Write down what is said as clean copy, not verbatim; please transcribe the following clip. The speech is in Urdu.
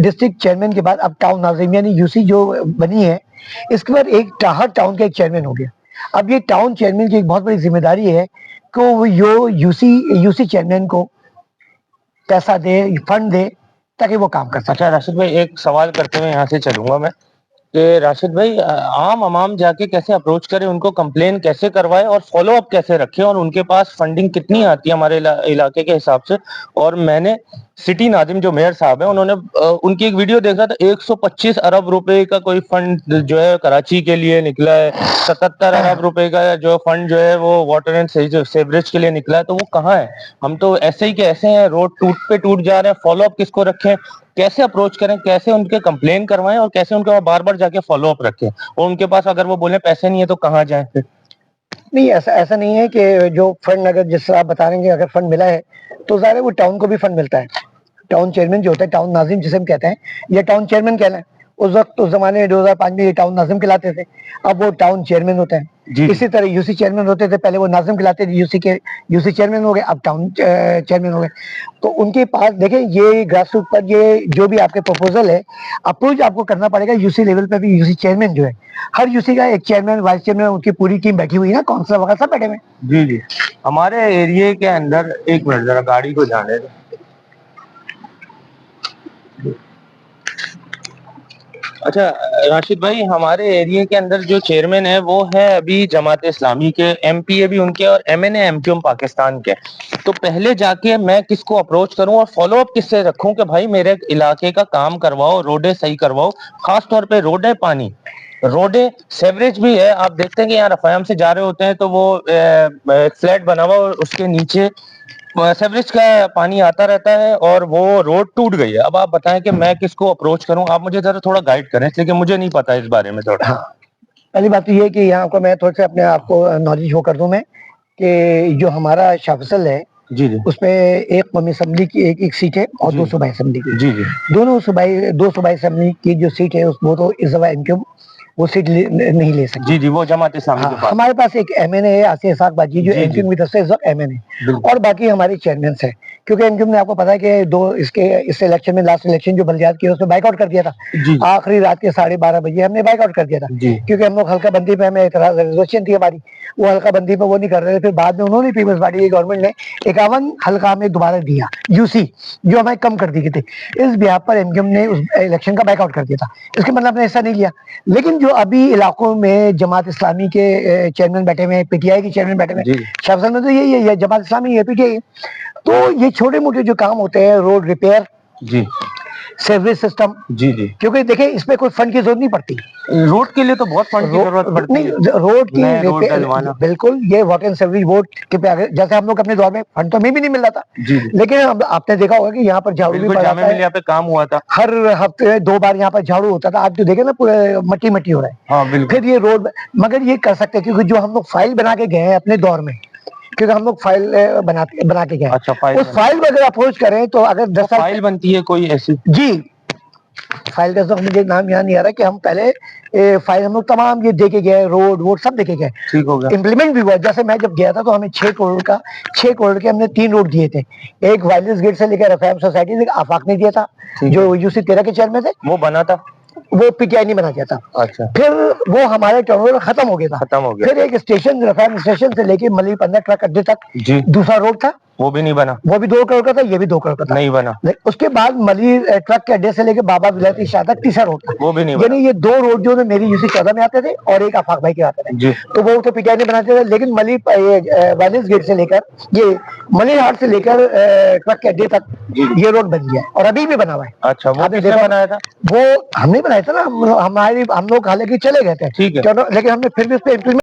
ڈسٹرکٹ چیئرمین کے بعد اب ٹاؤن ناظم یعنی یوسی جو بنی ہے، اس کے بعد ایک ہر ٹاؤن کا ایک چیئرمین ہو گیا. اب یہ ٹاؤن چیئرمین کی ایک بہت بڑی ذمہ داری ہے کہ وہ یوسی چیئرمین کو پیسہ دے، فنڈ دے تاکہ وہ کام کر سکے. اچھا راشد بھائی، ایک سوال کرتے ہوئے یہاں سے چلوں گا میں کہ راشد بھائی، عام جا کے کیسے اپروچ کرے، ان کو کمپلین کیسے کروائے اور فالو اپ کیسے رکھے، اور ان کے پاس فنڈنگ کتنی آتی ہے ہمارے علاقے کے حساب سے؟ اور میں نے سٹی ناظم جو میئر صاحب ہیں، انہوں نے ان کی ایک ویڈیو دیکھا تھا، 125 ارب روپے کا کوئی فنڈ جو ہے کراچی کے لیے نکلا ہے، 77 ارب روپے کا جو فنڈ جو ہے وہ واٹر اینڈ سیوریج کے لیے نکلا ہے. تو وہ کہاں ہے؟ ہم تو ایسے ہی کہ ایسے ہیں، روڈ ٹوٹ جا رہے ہیں، فالو اپ کس کو رکھیں، کیسے اپروچ کریں، کیسے ان کے کمپلین کروائیں، اور کیسے ان کو بار بار جا کے فالو اپ رکھیں، اور ان کے پاس اگر وہ بولیں پیسے نہیں ہے تو کہاں جائیں پھر؟ نہیں، ایسا نہیں ہے کہ جو فنڈ، اگر جس طرح آپ بتا رہے ہیں کہ اگر فنڈ ملا ہے تو ظاہر ہے وہ ٹاؤن کو بھی فنڈ ملتا ہے. ٹاؤن چیئرمین جو ہوتا ہے، ٹاؤن ناظم جسے ہم کہتے ہیں، یا ٹاؤن چیئرمین کہنا ہے. اس وقت اس زمانے 2005 میں یہ ٹاؤن ناظم کہلاتے تھے، اب وہ ٹاؤن چیئرمین ہوتے ہیں. اسی طرح یوسی چیئرمین ہوتے تھے، پہلے وہ ناظم کہلاتے تھے، یوسی چیئرمین ہو گئے، اب ٹاؤن چیئرمین ہو گئے. تو ان کے پاس دیکھیں، یہ گراس روٹ پر یہ جو بھی آپ کے پروپوزل ہے، اپروچ آپ کو کرنا پڑے گا یوسی لیول پہ بھی. یوسی چیئرمین جو ہے، ہر یوسی کا ایک چیئرمین، وائس چیئرمین، ان کی پوری ٹیم بیٹھی ہوئی ہے نا، کونسلر وغیرہ سب بیٹھے ہوئے ہیں. جی ہمارے ایریے کے اندر، ایک منٹ ذرا گاڑی کو جانے دیں. اچھا راشد بھائی، ہمارے ایریے کے اندر جو چیئرمین ہے وہ ہے ابھی جماعت اسلامی کے، ایم پی اے بھی ان کے، اور M N A M Q M Pakistan کے. تو پہلے جا کے میں کس کو اپروچ کروں اور فالو اپ کس سے رکھوں کہ بھائی میرے علاقے کا کام کرواؤ، روڈیں صحیح کرواؤ، خاص طور پہ روڈیں، پانی، روڈیں، سیوریج بھی ہے. آپ دیکھتے ہیں کہ یہاں رفایم سے جا رہے ہوتے ہیں تو وہ فلیٹ بنا ہوا اور اس کے نیچے سیوریج کا پانی آتا رہتا ہے اور وہ روڈ ٹوٹ گئی ہے. اب آپ بتائیں کہ میں کس کو اپروچ کروں؟ آپ مجھے ذرا تھوڑا گائیڈ کریں، لیکن مجھے نہیں پتا اس بارے میں تھوڑا. پہلی بات تو یہ کہ یہاں کو میں تھوڑا سا اپنے آپ کو نالج ہو کر دوں میں کہ جو ہمارا شاہ فصل ہے، اس میں ایک قومی اسمبلی کی ایک سیٹ ہے اور دو صوبائی اسمبلی کی. دو صوبائی اسمبلی کی جو سیٹ ہے وہ تو اس دفعہ ایم کیو وہ سیٹ نہیں لے سکتی. وہ جماعت اسلامی کے پاس. ہمارے پاس ایک ایم این اے ہے، آصف اسحاق باجی، جو ایم کیو کی طرف سے اس وقت ایم این اے، اور باقی ہمارے چیئرمینس ہیں. کیونکہ ایم کیو نے آپ کو پتا ہے کہ اس الیکشن میں، لاسٹ الیکشن جو بلدیات کی، اس میں بائک آؤٹ کر دیا تھا. آخری رات کے 12:30 بجے ہم نے بائک آؤٹ کر دیا تھا، کیونکہ ہم لوگ حلقہ بندی پہ ہمیں اعتراض ریزولوشن تھی ہماری، وہ حلقہ بندی پہ وہ نہیں کر رہے تھے. پھر بعد میں انہوں نے پیپلز پارٹی کی گورنمنٹ نے 51 حلقہ میں دوبارہ دیا یوسی، جو ہمیں کم کر دی گئی تھی. اس بنا پر ایم کیو نے اس الیکشن کا بائک آؤٹ کر دیا تھا. اس کے مطلب نے حصہ نہیں لیا. لیکن جو ابھی علاقوں میں جماعت اسلامی کے چیئرمین بیٹھے ہوئے ہیں، پی ٹی آئی کے چیئرمین بیٹھے ہوئے ہیں، شاہ فصل میں تو یہی ہے، جماعت اسلامی ہے، پی ٹی آئی ہے. تو یہ چھوٹے موٹے جو کام ہوتے ہیں، روڈ ریپیئر، سیوریج سسٹم، کیونکہ دیکھیں اس میں کوئی فنڈ کی ضرورت نہیں پڑتی. روڈ کے لیے تو بہت فنڈ کی ضرورت پڑتی ہے. روڈ کی بالکل، یہ واٹر اینڈ سیوریج بورڈ کے جیسے ہم لوگ اپنے دور میں فنڈ تو ہمیں بھی نہیں مل رہا تھا، لیکن آپ نے دیکھا ہوگا کہ یہاں پر جھاڑو بھی پڑا جامعہ ملیہ پہ کام ہوا تھا، ہر ہفتے 2 بار یہاں پر جھاڑو ہوتا تھا. آپ جو دیکھیں نا پورے مٹی مٹی ہو رہا ہے. پھر یہ روڈ، مگر یہ کر سکتے ہیں کیونکہ جو ہم لوگ فائل بنا کے گئے ہیں اپنے دور میں، کیونکہ ہم لوگ فائل بنا کے گئے، اس فائل کو اگر اپروچ کریں تو اگر 10 سال فائل بنتی ہے کوئی ایسی، فائل کا مجھے نام یاد نہیں آ رہا، کہ ہم پہلے فائل ہم لوگ تمام یہ دے کے گئے، روڈ ووڈ سب دے کے گئے، امپلیمنٹ بھی ہوا. جیسے میں جب گیا تھا تو ہمیں 6 کروڑ کے ہم نے 3 روڈ دیے تھے. ایک وائلس گیٹ سے لے کر رفایم سوسائٹی سے، آفاق نے دیا تھا جو یوسی 13 کے چیئرمین تھے، وہ بنا تھا، وہ پی ٹی آئی نہیں بنا دیا تھا. پھر وہ ہمارے ٹرن اوور ختم ہو گیا تھا. پھر ایک اسٹیشن، رفایم اسٹیشن سے لے کے ملی 15 ٹرک اڈے تک دوسرا روڈ تھا، وہ بھی نہیں بنا، وہ بھی 2 کروڑ کا تھا، یہ بھی 2 کروڑ کا تھا، نہیں بنا. اس کے بعد ملی ٹرک کے اڈے سے لے کے بابا ولایتی شاہ تک تیسرا روڈ تھا، وہ بھی نہیں بنا. یعنی یہ 2 روڈ جو میری یوسی 14 میں آتے تھے اور ایک آفاق بھائی کے آتے تھے، تو وہ تو پی ٹی آئی نے بناتے تھے. لیکن ملی وائلس گیٹ سے لے کر یہ ملی ہاٹ سے لے کر ٹرک کے اڈے تک یہ روڈ بن گیا اور ابھی بھی بنا ہوا ہے. اچھا، وہ کس نے بنایا تھا؟ وہ ہم نہیں بنایا تھا نا، ہم لوگ حالانکہ چلے گئے تھے، لیکن ہم نے پھر بھی اس پہ امپلیمنٹ